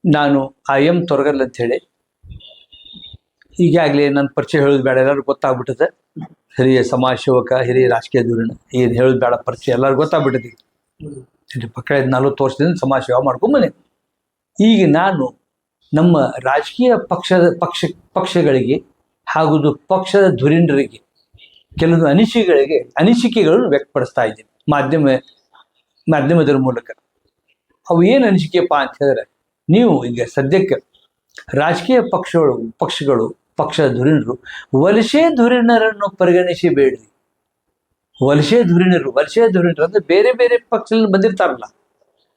ನಾನು ಎಂ ತೊರಗಲ್ ಅಂತ ಹೇಳಿ, ಈಗಾಗಲೇ ನನ್ನ ಪರಿಚಯ ಹೇಳೋದು ಬೇಡ, ಎಲ್ಲರಿಗೂ ಗೊತ್ತಾಗ್ಬಿಟ್ಟದೆ. ಹಿರಿಯ ಸಮಾಜ ಸೇವಕ, ಹಿರಿಯ ರಾಜಕೀಯ ಧೋರಣೆ, ಏನು ಹೇಳೋದು ಬೇಡ, ಪರಿಚಯ ಎಲ್ಲರಿಗೂ ಗೊತ್ತಾಗ್ಬಿಟ್ಟದೆ. ಪಕ್ಕದ 40 ವರ್ಷದಿಂದ ಸಮಾಜ ಸೇವೆ ಮಾಡ್ಕೊಂಬಂದೆ. ಈಗ ನಾನು ನಮ್ಮ ರಾಜಕೀಯ ಪಕ್ಷಗಳಿಗೆ ಹಾಗೂ ಪಕ್ಷದ ಧುರೀಣರಿಗೆ ಕೆಲವೊಂದು ಅನಿಸಿಕೆಗಳನ್ನು ವ್ಯಕ್ತಪಡಿಸ್ತಾ ಇದ್ದೀನಿ ಮಾಧ್ಯಮದ ಮೂಲಕ. ಅವು ಏನು ಅನಿಸಿಕೆಯಪ್ಪ ಅಂತ ಹೇಳಿದ್ರೆ, ನೀವು ಈಗ ಸದ್ಯಕ್ಕೆ ರಾಜಕೀಯ ಪಕ್ಷಗಳು ಪಕ್ಷದ ಧುರೀಣರು ವಲಸೆ ಧುರೀಣರನ್ನು ಪರಿಗಣಿಸಬೇಡ್ರಿ. ವಲಸೆ ಧುರೀಣರು ಅಂದ್ರೆ ಬೇರೆ ಬೇರೆ ಪಕ್ಷದಲ್ಲಿ ಬಂದಿರ್ತಾರಲ್ಲ,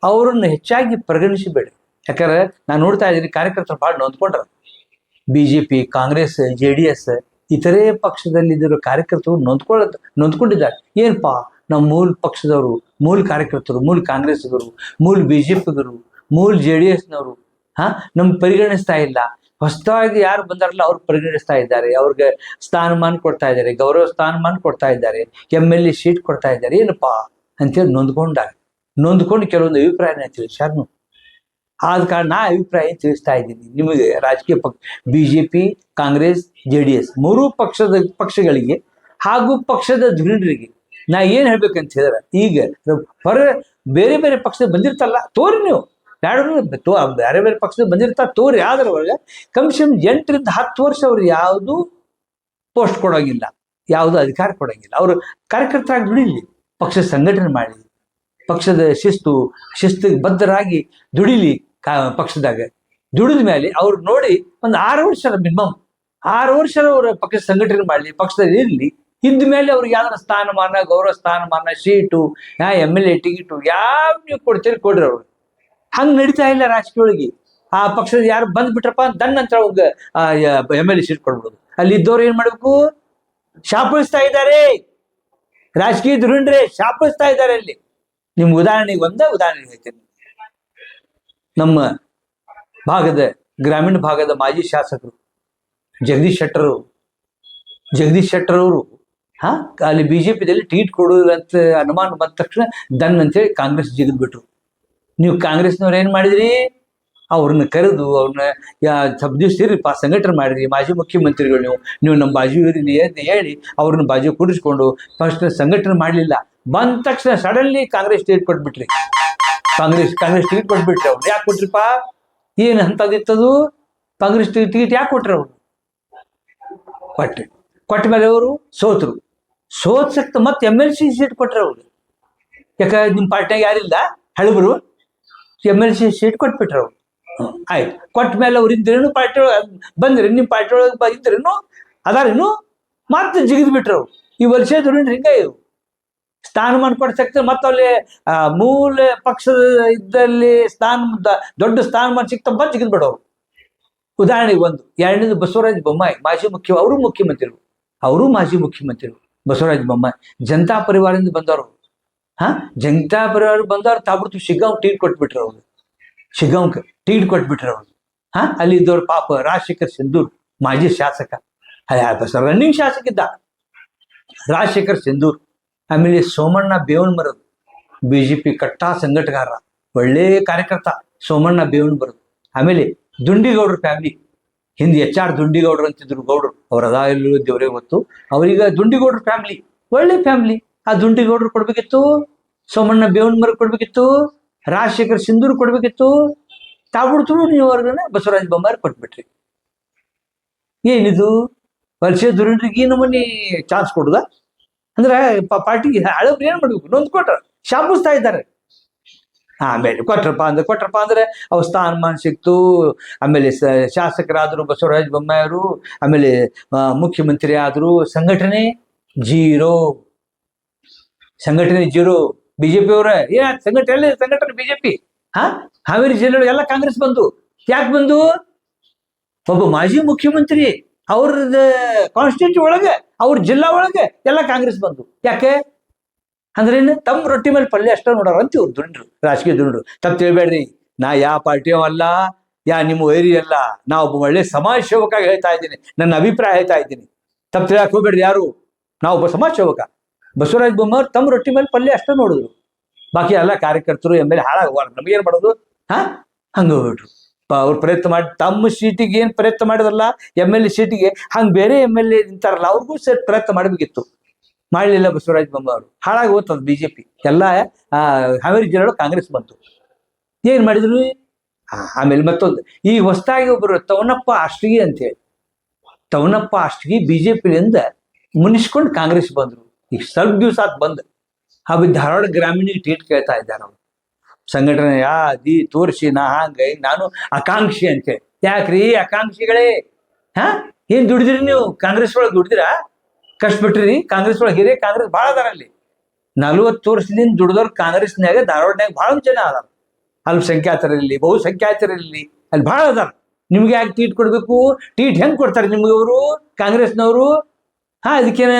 ಅವರನ್ನು ಹೆಚ್ಚಾಗಿ ಪರಿಗಣಿಸಬೇಡ್ರಿ. ಯಾಕಂದ್ರೆ ನಾನು ನೋಡ್ತಾ ಇದ್ದೀನಿ, ಕಾರ್ಯಕರ್ತರು ಭಾಳ ನೊಂದ್ಕೊಂಡ್ರ. BJP, ಕಾಂಗ್ರೆಸ್, JDS ಇತರೆ ಪಕ್ಷದಲ್ಲಿದ್ದಿರೋ ಕಾರ್ಯಕರ್ತರು ನೊಂದ್ಕೊಂಡಿದ್ದಾರೆ. ಏನಪ್ಪಾ, ನಮ್ಮ ಮೂಲ ಪಕ್ಷದವರು, ಮೂಲ ಕಾರ್ಯಕರ್ತರು, ಮೂಲ ಕಾಂಗ್ರೆಸ್ಗರು, ಮೂಲ BJPಗರು, ಮೂಲ JDSನವರು ನಮ್ಗೆ ಪರಿಗಣಿಸ್ತಾ ಇಲ್ಲ. ಹೊಸದಾಗಿ ಯಾರು ಬಂದಾರಲ್ಲ ಅವ್ರು ಪರಿಗಣಿಸ್ತಾ ಇದ್ದಾರೆ, ಅವ್ರಿಗೆ ಸ್ಥಾನಮಾನ ಕೊಡ್ತಾ ಇದ್ದಾರೆ, ಗೌರವ ಸ್ಥಾನಮಾನ ಕೊಡ್ತಾ ಇದ್ದಾರೆ, MLA ಸೀಟ್ ಕೊಡ್ತಾ ಇದ್ದಾರೆ. ಏನಪ್ಪಾ ಅಂತೇಳಿ ನೊಂದ್ಕೊಂಡು ಕೆಲವೊಂದು ಅಭಿಪ್ರಾಯನ ತಿಳಿಸ್ಯಾರ್ನು. ಆದ ಕಾರಣ ನಾ ಅಭಿಪ್ರಾಯ ತಿಳಿಸ್ತಾ ಇದ್ದೀನಿ ನಿಮಗೆ. ರಾಜಕೀಯ BJP, ಕಾಂಗ್ರೆಸ್, JDS ಮೂರೂ ಪಕ್ಷಗಳಿಗೆ ಹಾಗೂ ಪಕ್ಷದ ಧುರೀಣರಿಗೆ ನಾ ಏನ್ ಹೇಳ್ಬೇಕಂತ ಹೇಳಿದ್ರೆ, ಈಗ ಬೇರೆ ಬೇರೆ ಪಕ್ಷದ ಬಂದಿರ್ತಲ್ಲ, ತೋರಿ ನೀವು ಬೇರೆ ಬೇರೆ ಪಕ್ಷದ ಬಂದಿರ್ತಾರೆ, ತೋರಿ. ಆದ್ರ ಒಳಗೆ ಕಮಿಷನ್ 8 ರಿಂದ 10 ವರ್ಷ ಅವ್ರು ಯಾವುದು ಪೋಸ್ಟ್ ಕೊಡೋಂಗಿಲ್ಲ, ಯಾವುದು ಅಧಿಕಾರ ಕೊಡೋಂಗಿಲ್ಲ. ಅವರು ಕಾರ್ಯಕರ್ತರಾಗಿ ದುಡಿಲಿ, ಪಕ್ಷ ಸಂಘಟನೆ ಮಾಡಲಿ, ಪಕ್ಷದ ಶಿಸ್ತಿಗೆ ಬದ್ಧರಾಗಿ ದುಡಿಲಿ. ಪಕ್ಷದಾಗ ದುಡಿದ ಮೇಲೆ ಅವ್ರು ನೋಡಿ ಒಂದು 6 ವರ್ಷ ಮಿನಿಮಮ್ 6 ವರ್ಷ ಅವ್ರ ಪಕ್ಷ ಸಂಘಟನೆ ಮಾಡಲಿ, ಪಕ್ಷದಲ್ಲಿ ಇರಲಿ. ಇದ್ದ ಮೇಲೆ ಅವ್ರಿಗೆ ಯಾವ್ದಾರ ಸ್ಥಾನಮಾನ, ಗೌರವ ಸ್ಥಾನಮಾನ, ಸೀಟು, MLA ಟಿಕೆಟು ಯಾವ ನೀವು ಕೊಡ್ತೀರಿ ಕೊಡ್ರಿ. ಅವ್ರು ಹಂಗೆ ನಡೀತಾ ಇಲ್ಲ ರಾಜಕೀಯೊಳಗೆ. ಆ ಪಕ್ಷದ ಯಾರು ಬಂದ್ಬಿಟ್ರಪ್ಪ ನಂತರ ಅವ್ರಿಗೆ MLA ಸೀಟ್ ಕೊಡ್ಬೋದು. ಅಲ್ಲಿ ಇದ್ದವ್ರು ಏನ್ ಮಾಡ್ಬೇಕು, ಶಾಪಿಸ್ತಾ ಇದ್ದಾರೆ. ರಾಜಕೀಯ ಧುರೀಣರೇ ಶಾಪಿಸ್ತಾ ಇದ್ದಾರೆ. ಅಲ್ಲಿ ನಿಮ್ಗೆ ಉದಾಹರಣೆ ಹೇಳ್ತೇನೆ. ನಮ್ಮ ಗ್ರಾಮೀಣ ಭಾಗದ ಮಾಜಿ ಶಾಸಕರು ಜಗದೀಶ್ ಶೆಟ್ಟರ್ ಅವರು ಅಲ್ಲಿ BJPದಲ್ಲಿ ಟಿಕೆಟ್ ಕೊಡೋದಿಲ್ಲ ಅಂತ ಅನುಮಾನ ಬಂದ ತಕ್ಷಣ ಅಂತೇಳಿ ಕಾಂಗ್ರೆಸ್ ಜಿಗಿದ್ಬಿಟ್ರು. ನೀವು ಕಾಂಗ್ರೆಸ್ನವ್ರು ಏನ್ ಮಾಡಿದ್ರಿ, ಅವ್ರನ್ನ ಕರೆದು ಅವ್ರನ್ನ ಸ್ವಲ್ಪ ದಿವ್ಸ ಇರಿಪ್ಪ, ಸಂಘಟನೆ ಮಾಡಿದ್ರಿ. ಮಾಜಿ ಮುಖ್ಯಮಂತ್ರಿಗಳು ನೀವು ನಮ್ಮ ಬಾಜು ಇರಲಿ ಅಂತ ಹೇಳಿ ಅವ್ರನ್ನ ಬಾಜು ಕೂಡಿಸ್ಕೊಂಡು ಫಸ್ಟ್ ಸಂಘಟನೆ ಮಾಡಲಿಲ್ಲ. ಬಂದ ತಕ್ಷಣ ಸಡನ್ಲಿ ಕಾಂಗ್ರೆಸ್ ಟಿಕೆಟ್ ಕೊಟ್ಬಿಟ್ರಿ. ಕಾಂಗ್ರೆಸ್ ಟಿಕೆಟ್ ಕೊಟ್ಬಿಟ್ರಿ. ಅವ್ರು ಯಾಕೆ ಕೊಟ್ರಿಪ್ಪ, ಏನು ಅಂತದಿತ್ತದು? ಕಾಂಗ್ರೆಸ್ ಟಿಕೆಟ್ ಯಾಕೆ ಕೊಟ್ರಿ? ಅವ್ರು ಕೊಟ್ಟ ಮೇಲೆ ಅವರು ಸೋತ್ಸಕ್ತ ಮತ್ತೆ MLC ಸೀಟ್ ಕೊಟ್ರಿ. ಅವ್ರು ಯಾಕೆ ನಿಮ್ಮ ಪಾರ್ಟಿಯಾಗ ಯಾರಿಲ್ಲ, ಹಳಬರು MLC ಸೀಟ್ ಕೊಟ್ಬಿಟ್ರ. ಅವ್ರು ಆಯ್ತು. ಕೊಟ್ಟ ಮೇಲೆ ಅವ್ರು ಇದ್ರೇನು ಪಾರ್ಟಿ ಒಳಗೆ ಬಂದ್ರಿ, ನಿಮ್ಮ ಪಾರ್ಟಿ ಒಳಗೆ ಇದ್ರೇನು ಅದಾರೇನು, ಮತ್ತೆ ಜಿಗಿದ್ ಬಿಟ್ರು. ಈ ವರ್ಷ ಧುರೀಣರು ಹಿಂಗ ಇವು ಸ್ಥಾನಮಾನ ಕೊಡ್ಸಕ್ತ ಮತ್ತೆ ಅಲ್ಲಿ ಮೂಲ ಪಕ್ಷದ ಇದ್ದಲ್ಲಿ ದೊಡ್ಡ ಸ್ಥಾನಮಾನ ಸಿಕ್ತಪ್ಪ ಜಿಗಿದ್ ಬಿಡೋರು. ಉದಾಹರಣೆಗೆ ಒಂದು. ಎರಡನೇದು ಬಸವರಾಜ ಬೊಮ್ಮಾಯಿ, ಮಾಜಿ ಮುಖ್ಯಮಂತ್ರಿಗಳು ಬಸವರಾಜ ಬೊಮ್ಮಾಯಿ ಜನತಾ ಪರಿವಾರದಿಂದ ಬಂದವರು. ಜನತಾ ಪರಿವಾರ ಬಂದವ್ರು ತಾಬಿಡ್ತು ಶಿಗ್ಗಾಂವ್ ಟಿಕೆಟ್ ಕೊಟ್ಬಿಟ್ರು. ಅವ್ರು ಶಿಗ್ಗಾಂವ್ಗೆ ಟಿಕೆಟ್ ಕೊಟ್ಬಿಟ್ರು. ಅವ್ರು ಅಲ್ಲಿ ಇದ್ದವ್ರು ಪಾಪ ರಾಜಶೇಖರ್ ಸಿಂಧೂರ್ ಮಾಜಿ ಶಾಸಕ, ರನ್ನಿಂಗ್ ಶಾಸಕ ಇದ್ದ ರಾಜಶೇಖರ್ ಸಿಂಧೂರ್. ಆಮೇಲೆ ಸೋಮಣ್ಣ ಬೇವನಮರದ BJP ಕಟ್ಟಾ ಸಂಘಟಗಾರ, ಒಳ್ಳೆ ಕಾರ್ಯಕರ್ತ ಸೋಮಣ್ಣ ಬೇವನಮರದ. ಆಮೇಲೆ ದುಂಡಿಗೌಡ್ರ ಫ್ಯಾಮಿಲಿ, ಹಿಂದೆ HR ದುಂಡಿಗೌಡ್ರು ಅಂತಿದ್ರು ಗೌಡ್ರು, ಅವ್ರ ಅದ ಎಲ್ಲೂ ದೇವ್ರಿಗೆ ಗೊತ್ತು. ಅವ್ರೀಗ ದುಂಡಿಗೌಡ್ರ ಫ್ಯಾಮಿಲಿ, ಒಳ್ಳೆ ಫ್ಯಾಮಿಲಿ. ಆ ದುಂಡಿಗೌಡ್ರು ಕೊಡ್ಬೇಕಿತ್ತು, ಸೋಮಣ್ಣ ಬೇವನಮರ ಕೊಡ್ಬೇಕಿತ್ತು, ರಾಜಶೇಖರ್ ಸಿಂಧೂರ್ ಕೊಡ್ಬೇಕಿತ್ತು. ತಾಬಿಡ್ತು ನೀವು ಅವ್ರಿಗನ ಬಸವರಾಜ ಬೊಮ್ಮಾಯಿ ಕೊಟ್ಬಿಟ್ರಿ. ಏನಿದು ವಲಸೆ ಧುರೀಣರಿಗೆ ಈ ನಮೂನಿ ಚಾನ್ಸ್ ಕೊಡುದ? ಅಂದ್ರೆ ಪಾರ್ಟಿಗೆ ಹಳಬ್ರು ಏನ್ ಮಾಡ್ಬೇಕು, ನೊಂದ್ಕೊಟ್ರ, ಶಾಪಿಸ್ತಾ ಇದ್ದಾರೆ. ಆಮೇಲೆ ಕೊಟ್ರಪ್ಪ ಅಂದ್ರೆ ಅವ್ರ ಸ್ಥಾನಮಾನ ಸಿಕ್ತು. ಆಮೇಲೆ ಶಾಸಕರಾದ್ರು ಬಸವರಾಜ ಬೊಮ್ಮಾಯಿ ಅವರು, ಆಮೇಲೆ ಮುಖ್ಯಮಂತ್ರಿ ಆದ್ರು. ಸಂಘಟನೆ ಜೀರೋ. BJP ಅವರ ಸಂಘಟನೆ BJP. ಹಾವೇರಿ ಜಿಲ್ಲೆ ಎಲ್ಲ ಕಾಂಗ್ರೆಸ್ ಬಂದು. ಯಾಕೆ ಬಂದು? ಒಬ್ಬ ಮಾಜಿ ಮುಖ್ಯಮಂತ್ರಿ ಅವ್ರದ ಕಾನ್ಸ್ಟಿಟ್ಯೂನ್ಸಿ ಒಳಗೆ, ಅವ್ರ ಜಿಲ್ಲಾ ಒಳಗೆ ಎಲ್ಲ ಕಾಂಗ್ರೆಸ್ ಬಂದು. ಯಾಕೆ ಅಂದ್ರೆ ತಮ್ಮ ರೊಟ್ಟಿ ಮೇಲೆ ಪಲ್ಯ ಅಷ್ಟ ನೋಡಾರ ಅಂತ ಇವ್ರು ದುಂಡ್ರು, ರಾಜಕೀಯ ದುಂಡ್ರು. ತಪ್ಪು ತಿಳ್ಬೇಡ್ರಿ, ನಾ ಯಾವ ಪಾರ್ಟಿಯೋ ಅಲ್ಲ, ನಿಮ್ಮ ವೈರಿ ಅಲ್ಲ. ನಾ ಒಬ್ಬ ಒಳ್ಳೆ ಸಮಾಜ ಸೇವಕಾಗಿ ಹೇಳ್ತಾ ಇದ್ದೀನಿ, ನನ್ನ ಅಭಿಪ್ರಾಯ ಹೇಳ್ತಾ ಇದ್ದೀನಿ. ತಪ್ಪು ತಿಳಕ್ ಹೋಗ್ಬೇಡ್ರಿ ಯಾರು. ನಾವು ಒಬ್ಬ ಸಮಾಜ ಸೇವಕ. ಬಸವರಾಜ ಬೊಮ್ಮಾಯಿ ತಮ್ಮ ರೊಟ್ಟಿ ಮೇಲೆ ಪಲ್ಯ ಅಷ್ಟ ನೋಡಿದ್ರು, ಬಾಕಿ ಎಲ್ಲ ಕಾರ್ಯಕರ್ತರು MLA ಹಾಳಾಗುವಾರ. ನಮಗೇನ್ ಮಾಡೋದು? ಹಂಗ ಹೋಗ್ಬಿಟ್ರು. ಅವ್ರು ಪ್ರಯತ್ನ ಮಾಡಿ ತಮ್ಮ ಸೀಟಿಗೆ ಏನ್ ಪ್ರಯತ್ನ ಮಾಡಿದ್ರಲ್ಲ MLA ಸೀಟಿಗೆ, ಹಂಗ್ ಬೇರೆ MLA ನಿಂತಾರಲ್ಲ ಅವ್ರಿಗೂ ಸೇರಿ ಪ್ರಯತ್ನ ಮಾಡ್ಬೇಕಿತ್ತು. ಮಾಡ್ಲಿಲ್ಲ ಬಸವರಾಜ ಬೊಮ್ಮಾಯಿ. ಹಾಳಾಗಿ ಹೋಗ್ತದ BJP ಎಲ್ಲ. ಹಾವೇರಿ ಜಿಲ್ಲೆ ಕಾಂಗ್ರೆಸ್ ಬಂತು. ಏನ್ ಮಾಡಿದ್ರು? ಆಮೇಲೆ ಮತ್ತೊಂದು ಈಗ ಹೊಸದಾಗಿ ಒಬ್ರು ತವನಪ್ಪ ಅಷ್ಟಗಿ ಅಂತೇಳಿ, ತವನಪ್ಪ ಅಷ್ಟಗಿ BJPಲಿಂದ ಮುನಿಸ್ಕೊಂಡು ಕಾಂಗ್ರೆಸ್ ಬಂದ್ರು. ಈಗ ಸ್ವಲ್ಪ ದಿವಸ ಆತ್ ಬಂದ್. ಧಾರವಾಡ ಗ್ರಾಮೀಣ ಟಿಕೆಟ್ ಕೇಳ್ತಾ ಇದ್ದಾರೆ ಅವ್ರು. ಸಂಘಟನೆ ತೋರಿಸಿ ನಾನು ಆಕಾಂಕ್ಷಿ ಅಂತೇಳಿ. ಯಾಕ್ರಿ ಆಕಾಂಕ್ಷಿಗಳೇ? ಏನ್ ದುಡಿದ್ರಿ ನೀವು? ಕಾಂಗ್ರೆಸ್ ಒಳಗೆ ದುಡಿದಿರಾ? ಕಷ್ಟಪಟ್ರಿ? ಕಾಂಗ್ರೆಸ್ ಒಳಗೆ ಹಿರಿಯ ಕಾಂಗ್ರೆಸ್ ಭಾಳ ಅದಾರ ಅಲ್ಲಿ. 40 ವರ್ಷದಿಂದ ದುಡಿದವ್ರು ಕಾಂಗ್ರೆಸ್ನ್ಯಾಗ ಧಾರವಾಡನ್ಯಾಗ ಭಾಳ ಜನ ಅದಾರ. ಅಲ್ಪಸಂಖ್ಯಾತರಲ್ಲಿ, ಬಹುಸಂಖ್ಯಾತರಲ್ಲಿ ಅಲ್ಲಿ ಭಾಳ ಅದಾರ. ನಿಮ್ಗೆ ಯಾಕೆ ಟೀಟ್ ಕೊಡ್ಬೇಕು? ಟೀಟ್ ಹೆಂಗ್ ಕೊಡ್ತಾರೆ ನಿಮ್ಗೆ ಅವರು ಕಾಂಗ್ರೆಸ್ನವರು? ಅದಕ್ಕೇನ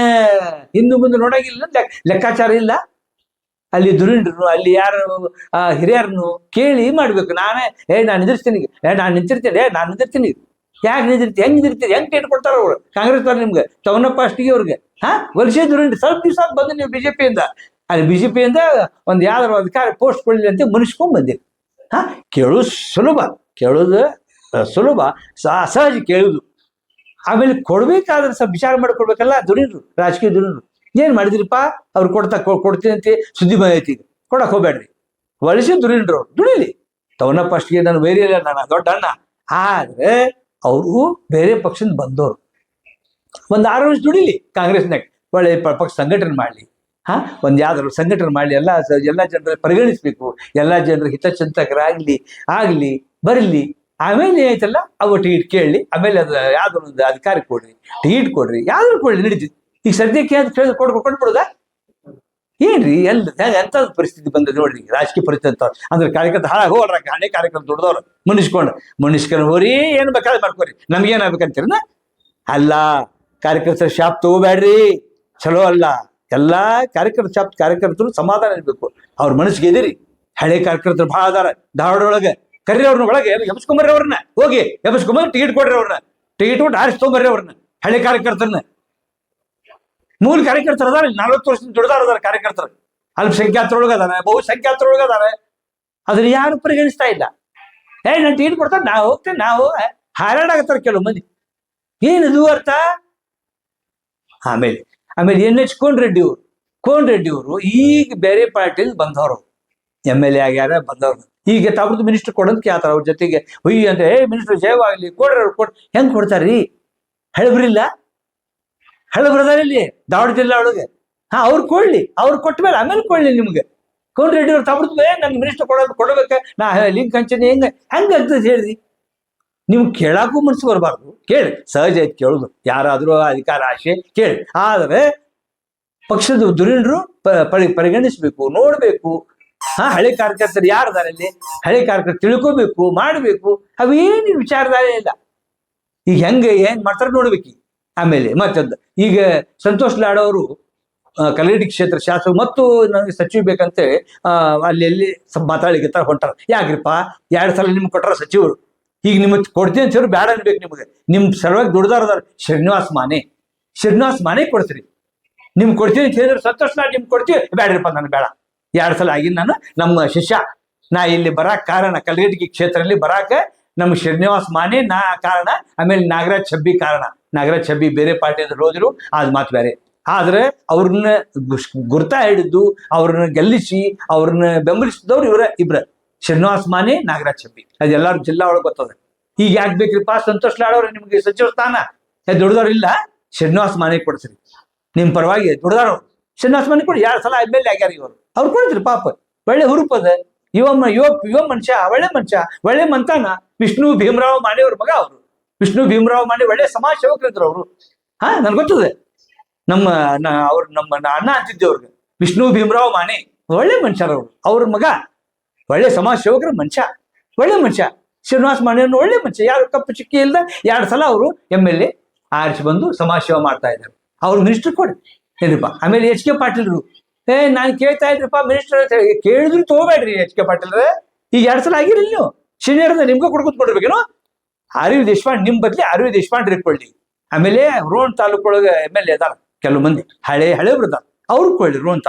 ಹಿಂದೆ ಮುಂದೆ ನೋಡಂಗಿಲ್ಲ, ಲೆಕ್ಕಾಚಾರ ಇಲ್ಲ. ಅಲ್ಲಿ ದುರಿಂಡ್ರು, ಅಲ್ಲಿ ಯಾರು ಹಿರಿಯರನ್ನು ಕೇಳಿ ಮಾಡ್ಬೇಕು. ನಾನೇ ನಾನು ನಿಂದಿರ್ತೀನಿ, ನಾನು ನಿಂತಿರ್ತೀನಿ, ನಾನು ನಿಂದಿರ್ತೀನಿ. ಯಾಕೆ ನಿಂದಿರ್ತಿ? ಹೆಂಗ್ ನಿಂದಿರ್ತೀರಿ? ಹೆಂಗ್ ಟೇಟ್ ಕೊಡ್ತಾರ ಅವ್ರು ಕಾಂಗ್ರೆಸ್ ನಿಮ್ಗೆ? ತವನಪ್ಪ ಅಷ್ಟಿಗೆ ಅವ್ರಿಗೆ ವರ್ಷ ದುರಿಂಡ್ರಿ. ಸ್ವಲ್ಪ ದಿವಸ ಬಂದು ನೀವು BJPಯಿಂದ, ಅಲ್ಲಿ BJPಯಿಂದ ಒಂದ್ ಯಾವ್ದಾರು ಅಧಿಕಾರ ಪೋಸ್ಟ್ ಕೊಡ್ಲಿ ಅಂತ ಮುನಿಸ್ಕೊಂಡ್ ಬಂದಿರಿ. ಕೇಳೋದು ಸುಲಭ, ಕೇಳೋದು ಸುಲಭ, ಸಹಜ ಕೇಳುದು. ಆಮೇಲೆ ಕೊಡ್ಬೇಕಾದ್ರೆ ಸ್ವಲ್ಪ ವಿಚಾರ ಮಾಡ್ಕೊಡ್ಬೇಕಲ್ಲ ದುರಿಂಡ್ರು, ರಾಜಕೀಯ ದುರಿಂಡ್ರು. ಏನ್ ಮಾಡಿದ್ರಿಪ್ಪ? ಅವ್ರು ಕೊಡ್ತೀನಿ ಅಂತ ಸುದ್ದಿ ಬಂದೈತಿ. ಕೊಡಕ್ ಹೋಗ್ಬೇಡ್ರಿ. ವಲಸೆ ದುರಿಂಡ್ರು ದುಡಿಲಿ. ತವನಪ್ಪ ಅಷ್ಟಿಗೆ ನಾನು ಬೇರೆ ಇಲ್ಲ, ನಾನು ದೊಡ್ಡ ಅಣ್ಣ. ಆದ್ರೆ ಅವರು ಬೇರೆ ಪಕ್ಷದಿಂದ ಬಂದವರು. ಒಂದ್ 6 ವರ್ಷ ದುಡಿಲಿ ಕಾಂಗ್ರೆಸ್ನಾಗ, ಒಳ್ಳೆ ಪಕ್ಷ ಸಂಘಟನೆ ಮಾಡ್ಲಿ. ಒಂದ್ ಯಾವ್ದಾದ್ರು ಸಂಘಟನೆ ಮಾಡ್ಲಿ. ಎಲ್ಲ ಜನರ ಪರಿಗಣಿಸ್ಬೇಕು. ಎಲ್ಲಾ ಜನರ ಹಿತಚಿಂತಕರಾಗ್ಲಿ ಬರ್ಲಿ. ಆಮೇಲೆ ಏನಾಯ್ತಲ್ಲ ಅವು ಟಿಕೆಟ್ ಕೇಳಲಿ. ಆಮೇಲೆ ಅದು ಯಾವ್ದಾರು ಒಂದು ಅಧಿಕಾರ ಕೊಡ್ರಿ, ಟಿಕೆಟ್ ಕೊಡ್ರಿ, ಯಾವ್ದಾರು ಕೊಡ್ಲಿ, ನಡೀತಿತ್ತು. ಈಗ ಸದ್ಯಕ್ಕೆ ಕೊಟ್ಬಿಡುದ? ಏನ್ರಿ ಎಂತ ಪರಿಸ್ಥಿತಿ ಬಂದದ ನೋಡ್ರಿ, ರಾಜಕೀಯ ಪರಿಸ್ಥಿತಿ ಅಂತ. ಅಂದ್ರೆ ಕಾರ್ಯಕರ್ತ ಹೋಗ್ರ, ಹಣೆ ಕಾರ್ಯಕರ್ತ ದುಡ್ದವ್ರು ಮುನಿಸ್ಕೊಂಡು ಹೋರಿ, ಏನ್ ಬೇಕಾದ್ರೆ ಮಾಡ್ಕೋರಿ, ನಮ್ಗೇನಾಗ್ಬೇಕಂತೀರನ? ಅಲ್ಲ, ಕಾರ್ಯಕರ್ತರ ಶಾಪ್ ತಗೋಬೇಡ್ರಿ, ಚಲೋ ಅಲ್ಲ. ಎಲ್ಲಾ ಕಾರ್ಯಕರ್ತರು ಸಮಾಧಾನ ಇರ್ಬೇಕು, ಅವ್ರ ಮನಸ್ಸಿಗೆ ಎದಿರಿ. ಹಳೆ ಕಾರ್ಯಕರ್ತರು ಭಾಳ ಅದಾರ ಧಾರವಾಡ ಒಳಗೆ. ಕರ್ರಿ ಅವ್ರನ್ನ ಒಳಗೆ ಎಬ್ಸ್ಕೊಂಬರ್ರಿ, ಅವ್ರನ್ನ ಹೋಗಿ ಎಬ್ಸ್ಕೊಂಬರ್ ಟಿಕೆಟ್ ಕೊಡ್ರಿ, ಅವ್ರನ್ನ ಟಿಕೆಟ್ ಕೊಟ್ಟು ಆರಿಸ್ಕೊಂಬರ್ರಿ ಅವ್ರನ್ನ, ಹಳೆ ಕಾರ್ಯಕರ್ತರನ್ನ. ಮೂಲ ಕಾರ್ಯಕರ್ತರು ಅದಾರ, 40 ವರ್ಷದಿಂದ ದುಡ್ದಾರ ಕಾರ್ಯಕರ್ತರು. ಅಲ್ಪಸಂಖ್ಯಾತರೊಳಗೆ ಅದಾರೆ, ಬಹುಸಂಖ್ಯಾತರೊಳಗೆ ಅದಾರೆ. ಅದನ್ನ ಯಾರು ಪರಿಗಣಿಸ್ತಾ ಇಲ್ಲ. ನಾನು ಟಿಕೆಟ್ ಕೊಡ್ತಾರೆ, ನಾವು ಹೋಗ್ತೇನೆ, ನಾವು ಹಾರಾಡಾಗತ್ತಾರ ಕೆಲವು ಮಂದಿ. ಏನದು ಅರ್ಥ? ಆಮೇಲೆ NH ಕೋನ್ ರೆಡ್ಡಿ ಅವರು ಈಗ ಬೇರೆ ಪಾರ್ಟಿಲಿ ಬಂದವರು, MLA ಆಗ್ಯಾರ, ಬಂದವ್ರು. ಈಗ ತಾವ್ರದ್ದು ಮಿನಿಸ್ಟರ್ ಕೊಡೋದ್ ಕೇಳ್ತಾರ. ಅವ್ರ ಜೊತೆಗೆ ಹುಯ್ಯಿ ಅಂತ, ಮಿನಿಸ್ಟರ್ ಜಯವಾಗ್ಲಿ ಕೊಡ್ರಿ, ಅವ್ರು ಹೆಂಗ್ ಕೊಡ್ತಾರ್ರಿ? ಹಳಬ್ರಿಲ್ಲ, ಹಳಬ್ರದಾರ ಇಲ್ಲಿ ಧಾರವಾಡ ಜಿಲ್ಲಾ ಒಳಗೆ. ಅವ್ರು ಕೊಡ್ಲಿ, ಅವ್ರು ಕೊಟ್ಮೇಲೆ ಆಮೇಲೆ ಕೊಡ್ಲಿ ನಿಮ್ಗೆ. ಕೋನ್ ರೆಡ್ಡಿ ಅವ್ರು ತಾವ್ರದ್ದು ನಮ್ಗೆ ಮಿನಿಸ್ಟರ್ ಕೊಡ್ಬೇಕ, ನಾ ಲಿಂಕ್ ಹಂಚನಿ ಹೆಂಗಂತ ಹೇಳಿದ್ರಿ? ನೀವು ಕೇಳಾಕು ಮನ್ಸು ಬರಬಾರ್ದು. ಕೇಳಿ, ಸಹಜ ಐತಿ ಕೇಳುದು, ಯಾರಾದ್ರೂ ಅಧಿಕಾರ ಆಶೆ ಕೇಳಿ. ಆದ್ರೆ ಪಕ್ಷದ ದುರೀಣರು ಪರಿಗಣಿಸ್ಬೇಕು, ನೋಡ್ಬೇಕು. ಹಳೆ ಕಾರ್ಯಕರ್ತರು ಯಾರದಾರ ಇಲ್ಲಿ, ಹಳೆ ಕಾರ್ಯಕರ್ತರು ತಿಳ್ಕೋಬೇಕು, ಮಾಡ್ಬೇಕು. ಅವೇನು ವಿಚಾರಧಾರೆ ಇಲ್ಲ. ಈಗ ಹೆಂಗ್ ಮಾಡ್ತಾರ ನೋಡ್ಬೇಕು. ಆಮೇಲೆ ಮತ್ತೊಂದು, ಈಗ ಸಂತೋಷ್ ಲಾಡ್ ಅವರು ಕಲಘಟಗಿ ಕ್ಷೇತ್ರ ಶಾಸಕ ಮತ್ತು ನನಗೆ ಸಚಿವ ಬೇಕಂತೆ ಅಲ್ಲಿ ಮಾತಾಡ್ಲಿಕ್ಕೆ ಹೊಂಟಾರ. ಯಾಕ್ರಿಪ್ಪ, 2 ಸಲ ನಿಮ್ಗೆ ಕೊಟ್ಟಾರ ಸಚಿವರು, ಈಗ ನಿಮ್ಗೆ ಕೊಡ್ತೀನಿ ಅಂತ ಹೇಳಿ ಬೇಡ ಅನ್ಬೇಕು. ನಿಮ್ ಸಲುವಾಗಿ ದುಡ್ದಾರದಾರ ಶ್ರೀನಿವಾಸ್ ಮಾನೆ ಕೊಡ್ತೀರಿ. ನಿಮ್ಗೆ ಕೊಡ್ತೀನಿ ಅಂತ ಹೇಳಿದ್ರೆ ಸಂತೋಷ್ ಲಾಡ್ ನಿಮ್ಗೆ ಕೊಡ್ತೀವಿ, ಬೇಡ್ರಿಪ್ಪ ನಾನು ಬೇಡ. 2 ಸಲ ಆಗಿನ ನಾನು ನಮ್ಮ ಶಿಷ್ಯ, ನಾ ಇಲ್ಲಿ ಬರಾಕ್ ಕಾರಣ, ಕಲಘಟಗಿ ಕ್ಷೇತ್ರದಲ್ಲಿ ಬರಾಕ ನಮ್ಮ ಶ್ರೀನಿವಾಸ್ ಮಾನೆ ಕಾರಣ. ಆಮೇಲೆ ನಾಗರಾಜ್ ಛಬ್ಬಿ ಕಾರಣ. ನಾಗರಾಜ್ ಛಬ್ಬಿ ಬೇರೆ ಪಾರ್ಟಿಯಿಂದ ಹೋದ್ರು, ಅದ್ ಮಾತು ಬೇರೆ. ಆದ್ರೆ ಅವ್ರನ್ನ ಗುರ್ತಾ ಹಿಡಿದು ಅವ್ರನ್ನ ಗೆಲ್ಲಿಸಿ ಅವ್ರನ್ನ ಬೆಂಬಲಿಸಿದವ್ರು ಇಬ್ರ, ಶ್ರೀನಿವಾಸ್ ಮಾನೆ, ನಾಗರಾಜ್ ಛಬ್ಬಿ. ಅದೆಲ್ಲಾರು ಜಿಲ್ಲಾ ಒಳಗೆ ಗೊತ್ತದ. ಈಗ ಯಾಕೆ ಬೇಕ್ರಿಪ್ಪ? ಸಂತೋಷ್ ಲಾಡ್ ಅವ್ರ ನಿಮ್ಗೆ ಸಚಿವ ಸ್ಥಾನ ದುಡ್ದವ್ರು ಇಲ್ಲ, ಶ್ರೀನಿವಾಸ್ ಮಾನೆ ಕೊಡ್ತೀರಿ. ನಿಮ್ ಪರವಾಗಿ ದುಡ್ದಾರವ್ರು ಶ್ರೀನಿವಾಸ್ ಮಾನೆ ಕೊಡಿ. 2 ಸಲ MLA ಆಗ್ಯಾರ ಇವರು, ಅವ್ರು ಕೊಡ್ತೀರಿ. ಪಾಪ ಒಳ್ಳೆ ಹುರುಪದ ಯುವ ಮನುಷ್ಯ, ಒಳ್ಳೆ ಮನುಷ್ಯ, ಒಳ್ಳೆ ಮಂತಾನ. ವಿಷ್ಣು ಭೀಮರಾವ್ ಮಾನೆ ಅವ್ರ ಮಗ ಅವರು. ವಿಷ್ಣು ಭೀಮರಾವ್ ಮಾನೆ ಒಳ್ಳೆ ಸಮಾಜ ಸೇವಕರಿದ್ರು ಅವರು. ನನ್ಗೆ ಗೊತ್ತದೆ. ನಮ್ಮ ಅಣ್ಣ ಅಂತಿದ್ದೆ ಅವ್ರಿಗೆ. ವಿಷ್ಣು ಭೀಮರಾವ್ ಮಾನೆ ಒಳ್ಳೆ ಮನುಷ್ಯರವ್ರು, ಅವ್ರ ಮಗ ಒಳ್ಳೆ ಸಮಾಜ ಸೇವಕರ ಒಳ್ಳೆ ಮನುಷ್ಯ. ಶ್ರೀನಿವಾಸ್ ಮಾನೆ ಒಳ್ಳೆ ಮನುಷ್ಯ, ಯಾರು ಕಪ್ಪು ಚಿಕ್ಕಿ ಇಲ್ದ 2 ಸಲ ಅವರು MLA ಆರಿಸಿ ಬಂದು ಸಮಾಜ ಸೇವೆ ಮಾಡ್ತಾ ಇದ್ದಾರೆ. ಅವ್ರು ಮಿನಿಸ್ಟರ್ ಕೊಡಿ ಏನ್ರಿಪ್ಪ. ಆಮೇಲೆ HK ಪಾಟೀಲ್ರು, ನಾನು ಕೇಳ್ತಾ ಇದ್ರಿಪ್ಪ ಮಿನಿಸ್ಟರ್ ಅಂತ ಹೇಳಿ, ಕೇಳಿದ್ರು ತಗೋಬೇಡ್ರಿ. HK ಪಾಟೀಲ್ರೆ ಈಗ 2 ಸಲ ಆಗಿರಲಿ, ನೀವು ಸೀನಿಯರ್ ನಿಮ್ಗೆ ಕೊಡ್ಬೇಕೇನೋ. ಅರಿವಿ ದೇಶಪಾಂಡೆ ನಿಮ್ ಬದ್ಲಿ ಅರಿವಿ ದೇಶಪಾಂಡೆ ಇಟ್ಕೊಳ್ಳಿ. ಆಮೇಲೆ ರೋಣ ತಾಲೂಕೊಳಗೆ MLA ಅದಾರ ಕೆಲವು ಮಂದಿ, ಹಳೆ ಬರ್ತಾರ, ಅವ್ರು ಕೊಳ್ಳಿ.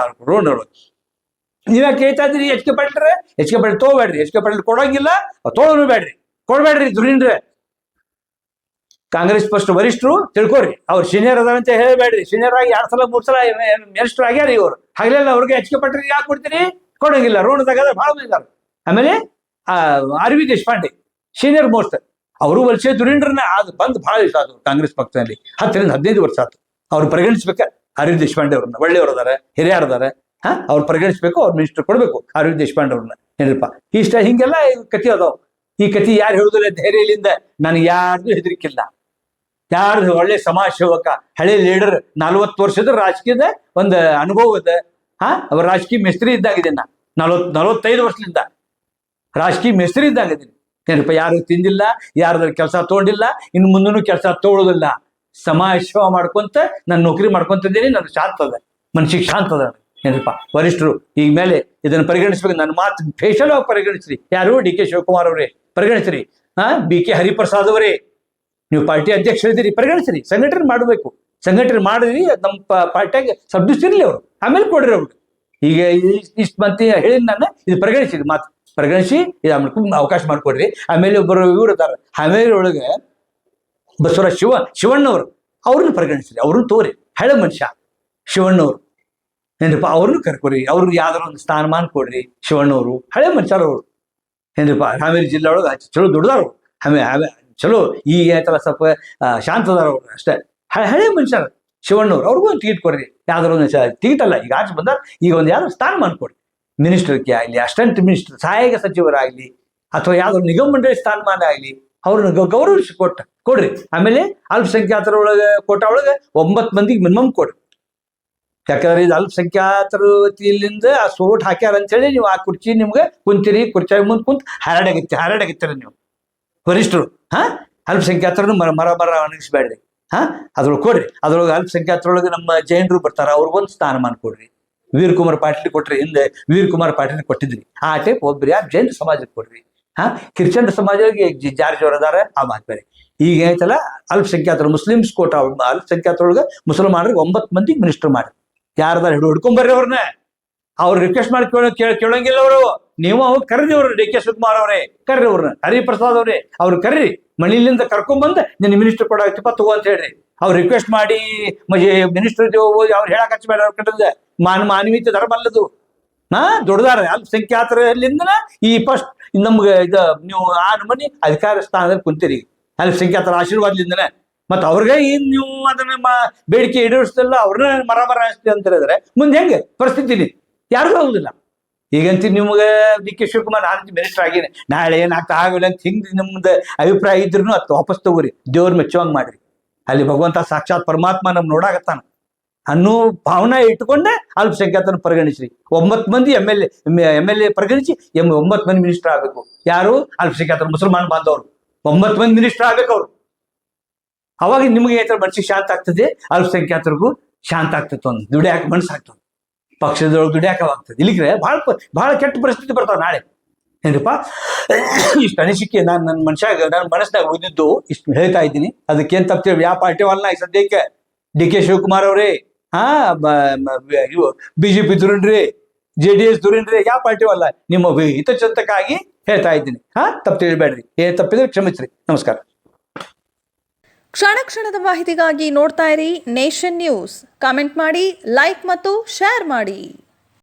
ರೋಣ ಒಳಗೆ ನೀವ್ಯಾಕೆ ಕೇಳ್ತಾ ಇದ್ರಿ? HK ಪಾಟೀಲ್ರೆ, HK Patil ತಗೋಬೇಡ್ರಿ. HK Patil ಕೊಡೋಂಗಿಲ್ಲ, ತೋಳನು ಬೇಡ್ರಿ. ಕೊಡ್ಬೇಡ್ರಿ ದುರೀನ್ರೆ. ಕಾಂಗ್ರೆಸ್ ಪಕ್ಷ ವರಿಷ್ಠರು ತಿಳ್ಕೊರಿ, ಅವ್ರು ಸೀನಿಯರ್ ಅದಾವಂತ ಹೇಳಬೇಡ್ರಿ. ಸೀನಿಯರ್ ಆಗಿ 2 ಸಲ 3 ಸಲ ಮಿನಿಸ್ಟರ್ ಆಗ್ಯಾರ ಇವ್ರು. ಹಾಗಲೆಲ್ಲ ಅವ್ರಿಗೆ ಹೆಚ್ಚಿಗೆ ಪಟ್ರಿ ಯಾಕೆ ಕೊಡ್ತೀರಿ? ಕೊಡಂಗಿಲ್ಲ. ರೋಣದಾಗ ಭಾಳ ಮಂದಿ. ಆಮೇಲೆ R V Deshpande senior most, ಅವರು ವಲಸೆ ದುರೀಂದ್ರನ್ನ ಅದು ಬಂದು ಭಾಳ ಇಷ್ಟ ಆದ್ರು ಕಾಂಗ್ರೆಸ್ ಪಕ್ಷದಲ್ಲಿ. 10 ರಿಂದ 15 ವರ್ಷ ಆಯ್ತು. ಅವ್ರು ಪರಿಗಣಿಸ್ಬೇಕ ಆರ್ ವಿ ದೇಶಪಾಂಡೆ ಅವ್ರನ್ನ. ಒಳ್ಳೆಯವ್ರು ಅದಾರೆ, ಹಿರಿಯರ್ ಅದಾರೆ. ಅವ್ರು ಪರಿಗಣಿಸ್ಬೇಕು, ಅವ್ರು ಮಿನಿಸ್ಟರ್ ಕೊಡ್ಬೇಕು ಆರ್ ವಿ ದೇಶಪಾಂಡೆ ಅವ್ರನ್ನ. ಏನಪ್ಪ ಇಷ್ಟ ಹಿಂಗೆಲ್ಲ ಕತಿ ಅದಾವ. ಈ ಕತಿ ಯಾರು ಹೇಳುದಿಲ್ಲ ಧೈರ್ಯಲಿಂದ. ನನಗೆ ಯಾರ್ದು ಹೆದರಿಕಿಲ್ಲ. ಯಾರ್ದು ಒಳ್ಳೆ ಸಮಾಜ ಸೇವಕ, ಹಳೆ ಲೀಡರ್, 40 ವರ್ಷದ ರಾಜಕೀಯದ ಒಂದು ಅನುಭವದ ಅವ್ರ ರಾಜಕೀಯ ಮಿಸ್ತ್ರಿ ಇದ್ದಾಗಿದ್ದೀನಿ. 45 ವರ್ಷದಿಂದ ರಾಜಕೀಯ ಮಿಸ್ತ್ರಿ ಇದ್ದಾಗಿದ್ದೀನಿ. ಏನಪ್ಪ ಯಾರು ತಿಂದಿಲ್ಲ, ಯಾರ್ದಾರ ಕೆಲಸ ತಗೊಂಡಿಲ್ಲ, ಇನ್ನು ಮುಂದೂ ಕೆಲಸ ತಗೊಳ್ಳೋದಿಲ್ಲ. ಸಮಾಜ ಸೇವಾ ಮಾಡ್ಕೊಂತ ನಾನು ನೌಕರಿ ಮಾಡ್ಕೊಂತಿದ್ದೀನಿ. ನನಗೆ ಶಾಂತ ಅದ, ಮನ್ಸಿಗೆ ಶಾಂತ ಅದ. ಏನಪ್ಪ ವರಿಷ್ಠರು ಈಗ ಮೇಲೆ ಇದನ್ನು ಪರಿಗಣಿಸ್ಬೇಕು. ನನ್ನ ಮಾತು ಫೇಶಲ್ ಆಗಿ ಪರಿಗಣಿಸ್ರಿ. ಯಾರು ಡಿ ಕೆ ಶಿವಕುಮಾರ್ ಅವರೇ ಪರಿಗಣಿಸ್ರಿ. ಬಿ ಕೆ ಹರಿಪ್ರಸಾದ್ ಅವರೇ, ನೀವು ಪಾರ್ಟಿ ಅಧ್ಯಕ್ಷರಿದ್ದೀರಿ, ಪರಿಗಣಿಸ್ರಿ. ಸಂಘಟನೆ ಮಾಡಬೇಕು, ಸಂಘಟನೆ ಮಾಡಿದ್ರಿ. ನಮ್ಮ ಪಾರ್ಟಿಯಾಗ ಸಬ್ಡಿಸ್ತಿರ್ಲಿ ಅವರು, ಆಮೇಲೆ ಕೊಡ್ರಿ ಅವ್ರು. ಈಗ ಇಷ್ಟು ಮಂದಿ ಹೇಳಿ ನಾನು ಇದು ಪರಿಗಣಿಸಿದ್ರಿ, ಮಾತು ಪರಿಗಣಿಸಿ ಇದು ಅವಕಾಶ ಮಾಡಿಕೊಡ್ರಿ. ಆಮೇಲೆ ಒಬ್ಬರು ಇವ್ರು ಇದ್ದಾರೆ ಹಾವೇರಿ ಒಳಗೆ ಬಸವರಾಜ್ ಶಿವಣ್ಣವರು, ಅವ್ರನ್ನ ಪರಿಗಣಿಸ್ರಿ. ಅವ್ರನ್ನ ತೋರಿ, ಹಳೆ ಮನುಷ್ಯ ಶಿವಣ್ಣವರು. ಏನ್ರಪ್ಪ ಅವ್ರನ್ನ ಕರ್ಕೊರಿ, ಅವ್ರಿಗೆ ಯಾವ್ದಾರ ಒಂದು ಸ್ಥಾನಮಾನ ಕೊಡ್ರಿ. ಶಿವಣ್ಣವರು ಹಳೆ ಮನುಷ್ಯರವರು. ಏನ್ರಪ್ಪ ಹಾವೇರಿ ಜಿಲ್ಲೆ ಒಳಗೆ ಚಲೋ ದುಡ್ದಾರು. ಚಲೋ ಈಗ ಆಯ್ತಲ್ಲ ಸ್ವಲ್ಪ ಶಾಂತದಾರ ಅವ್ರು ಅಷ್ಟೇ. ಹಳೆ ಮನುಷ್ಯರು ಶಿವಣ್ಣವ್ರು, ಅವ್ರಿಗೂ ಒಂದು ಟಿಕೆಟ್ ಕೊಡ್ರಿ. ಯಾವ್ದಾರ ಒಂದು ಟಿಕೆಟ್ ಅಲ್ಲ, ಈಗ ಆಚೆ ಬಂದಾಗ ಈಗ ಒಂದು ಯಾವ್ದಾರು ಸ್ಥಾನಮಾನ ಕೊಡ್ರಿ. ಮಿನಿಸ್ಟರ್ಗೆ ಆಗಲಿ, ಅಸಿಸ್ಟೆಂಟ್ ಮಿನಿಸ್ಟರ್, ಸಹಾಯಕ ಸಚಿವರಾಗಲಿ, ಅಥವಾ ಯಾವ್ದಾದ್ರು ನಿಗಮ ಮಂಡಳಿ ಸ್ಥಾನಮಾನ ಆಗಲಿ, ಅವ್ರನ್ನ ಗೌರವಿಸಿ ಕೊಡ್ರಿ. ಆಮೇಲೆ ಅಲ್ಪಸಂಖ್ಯಾತರ ಒಳಗೆ ಕೋಟ ಒಳಗೆ 9 ಮಂದಿಗೆ ಮಿನಿಮಮ್ ಕೊಡ್ರಿ. ಯಾಕಂದ್ರೆ ಇದು ಅಲ್ಪಸಂಖ್ಯಾತರ ವತಿಯಿಂದ ಆ ಸೋಟ್ ಹಾಕ್ಯಾರ ಅಂತೇಳಿ ನೀವು ಆ ಕುರ್ಚಿ ನಿಮ್ಗೆ ಕುಂತೀರಿ, ಕುರ್ಚಿ ಮುಂದೆ ಕುಂತ ಹಾರಾಡಾಗಿತ್ತೀರಿ ನೀವು ವರಿಷ್ಠರು. ಅಲ್ಪಸಂಖ್ಯಾತರನ್ನು ಮರ ಅಣಗಿಸ್ಬೇಡ್ರಿ. ಅದ್ರೊಳಗೆ ಕೊಡ್ರಿ. ಅದ್ರೊಳಗೆ ಅಲ್ಪಸಂಖ್ಯಾತರೊಳಗೆ ನಮ್ಮ ಜೈನರು ಬರ್ತಾರ, ಅವ್ರಿಗೊಂದು ಸ್ಥಾನಮಾನ ಕೊಡ್ರಿ. ವೀರಕುಮಾರ್ ಪಾಟೀಲ್ ಕೊಟ್ರಿ, ಹಿಂದೆ ವೀರಕುಮಾರ್ ಪಾಟೀಲ್ ಕೊಟ್ಟಿದ್ರಿ. ಆ ಟೈಪ್ ಒಬ್ರು ಯಾರು ಜೈನ ಸಮಾಜಕ್ಕೆ ಕೊಡ್ರಿ. ಕ್ರಿಶ್ಚಿಯನ್ ಸಮಾಜಕ್ಕೆ ಜಾರ್ಜ್ ಅವ್ರು ಅದಾರ, ಆ ಮಾತು ಬೇರೆ. ಈಗ ಐತಲ್ಲ ಅಲ್ಪಸಂಖ್ಯಾತರು ಮುಸ್ಲಿಮ್ಸ್ ಕೋಟ, ಅಲ್ಪಸಂಖ್ಯಾತರೊಳಗೆ ಮುಸಲ್ಮಾನರಿಗೆ 9 ಮಂದಿಗೆ ಮಿನಿಸ್ಟರ್ ಮಾಡ್ರಿ. ಯಾರದಾರ ಹಿಡ್ಕೊಂಬರ್ರಿ ಅವ್ರನ್ನ. ಅವ್ರು ರಿಕ್ವೆಸ್ಟ್ ಮಾಡಿ ಕೇಳಂಗಿಲ್ಲ ಅವರು. ನೀವು ಅವ್ರು ಕರ್ರಿ, ಅವ್ರು ಡಿ ಕೆ ಶಿವಕುಮಾರ್ ಅವರೇ ಕರ್ರಿ, ಅವ್ರನ್ನ ಹರಿಪ್ರಸಾದ್ ಅವರೇ ಅವ್ರು ಕರ್ರಿ. ಮಣಿಲಿಂದ ಕರ್ಕೊಂಡ್ಬಂದು ನಿನ್ನ ಮಿನಿಸ್ಟರ್ ಕೊಡಾಕ್ತಿಪ್ಪ ತಗೋ ಅಂತ ಹೇಳ್ರಿ. ಅವ್ರು ರಿಕ್ವೆಸ್ಟ್ ಮಾಡಿ ಮಿನಿಸ್ಟರ್ ಅವ್ರು ಹೇಳಕ್ ಹಚ್ಚಬೇಡ. ಅವ್ರ ಕಟ್ಟದ ಮಾನವೀಯತೆ ಧರ್ಮ ಅಲ್ಲದು. ದೊಡ್ಡದಾರ ಅಲ್ಪಸಂಖ್ಯಾತರಲ್ಲಿಂದ ಈ ಫಸ್ಟ್ ನಮ್ಗೆ ಇದು ನೀವು ಆ ನಮನಿ ಅಧಿಕಾರ ಸ್ಥಾನದಲ್ಲಿ ಕುಂತೀರಿ ಅಲ್ಪಸಂಖ್ಯಾತರ ಆಶೀರ್ವಾದದಿಂದನೇ. ಮತ್ತ ಅವ್ರಿಗೆ ನೀವು ಅದನ್ನ ಬೇಡಿಕೆ ಈಡೇರಿಸ್ತಿಲ್ಲ, ಅವ್ರನ್ನ ಮರ ಹಚ್ತಿ ಅಂತ ಹೇಳಿದ್ರೆ ಮುಂದೆ ಹೆಂಗೆ ಪರಿಸ್ಥಿತಿ ಯಾರಿಗೂ ಆಗುದಿಲ್ಲ. ಈಗಂತ ನಿಮ್ಗೆ ಡಿ ಕೆ ಶಿವಕುಮಾರ್ ನಾನು ಮಿನಿಸ್ಟರ್ ಆಗೀನಿ, ನಾಳೆ ಏನಾಗ್ತಾ ಆಗಿಲ್ಲ ಅಂತ ಹಿಂಗೆ ನಿಮ್ದು ಅಭಿಪ್ರಾಯ ಇದ್ರೂ ಅದು ವಾಪಸ್ ತಗೋರಿ. ದೇವ್ರ ಮೆಚ್ಚುವಂಗೆ ಮಾಡ್ರಿ. ಅಲ್ಲಿ ಭಗವಂತ ಸಾಕ್ಷಾತ್ ಪರಮಾತ್ಮ ನಮ್ ನೋಡಾಕತ್ತಾನ ಅನ್ನೋ ಭಾವನೆ ಇಟ್ಕೊಂಡೆ ಅಲ್ಪಸಂಖ್ಯಾತನ ಪರಿಗಣಿಸ್ರಿ. 9 ಮಂದಿ ಎಮ್ ಎಲ್ ಎ ಪರಿಗಣಿಸಿ 9 ಮಂದಿ ಮಿನಿಸ್ಟರ್ ಆಗ್ಬೇಕು. ಯಾರು? ಅಲ್ಪಸಂಖ್ಯಾತರು, ಮುಸಲ್ಮಾನ್ ಬಾಂಧವರು 9 ಮಂದಿ ಮಿನಿಸ್ಟರ್ ಆಗ್ಬೇಕು ಅವ್ರು. ಅವಾಗ ನಿಮ್ಗೆ ಏನಾರ ಮನ್ಸಿಗೆ ಶಾಂತ ಆಗ್ತದೆ, ಅಲ್ಪಸಂಖ್ಯಾತರಿಗೂ ಶಾಂತ ಆಗ್ತದೆ. ಒಂದು ದುಡಿಯಾಕ ಮನಸ್ಸಾಗ್ತದೆ, ಪಕ್ಷದೊಳಗೆ ದುಡಿಯಾಕವಾಗ್ತದೆ. ಇಲ್ಲಿಗ್ರೆ ಬಹಳ ಕೆಟ್ಟ ಪರಿಸ್ಥಿತಿ ಬರ್ತಾವ ನಾಳೆ. ಏನ್ರಿಪ್ಪ ಇಷ್ಟು ಅನಿಸಿಕೆ ನನ್ನ ಮನಸ್ಸಿನಾಗ ಉಳಿದಿದ್ದು ಇಷ್ಟು ಹೇಳ್ತಾ ಇದ್ದೀನಿ. ಅದಕ್ಕೇನು ತಪ್ತೇವೆ ಯಾವ ಪಾರ್ಟಿ ವಲ್ಲ ಈ ಸದ್ಯಕ್ಕೆ ಡಿ ಕೆ ಶಿವಕುಮಾರ್ ಅವರೇ, ಬಿಜೆಪಿ ದುರೀನ್ರಿ, JDS ದುರೀನ್ರಿ, ಯಾವ ಪಾರ್ಟಿ ವಲ್ಲ ನಿಮ್ಮ ಹಿತಚಿಂತಕ್ಕಾಗಿ ಹೇಳ್ತಾ ಇದ್ದೀನಿ. ತಪ್ಪು ತಿಳಿಬೇಡ್ರಿ, ಏನ್ ತಪ್ಪಿದ್ರೆ ಕ್ಷಮಿಸ್ರಿ. ನಮಸ್ಕಾರ. ಕ್ಷಣ ಕ್ಷಣದ ಮಾಹಿತಿಗಾಗಿ ನೋಡ್ತಾ ಇರಿ ನೇಷನ್ ನ್ಯೂಸ್. ಕಾಮೆಂಟ್ ಮಾಡಿ, ಲೈಕ್ ಮತ್ತು ಶೇರ್ ಮಾಡಿ.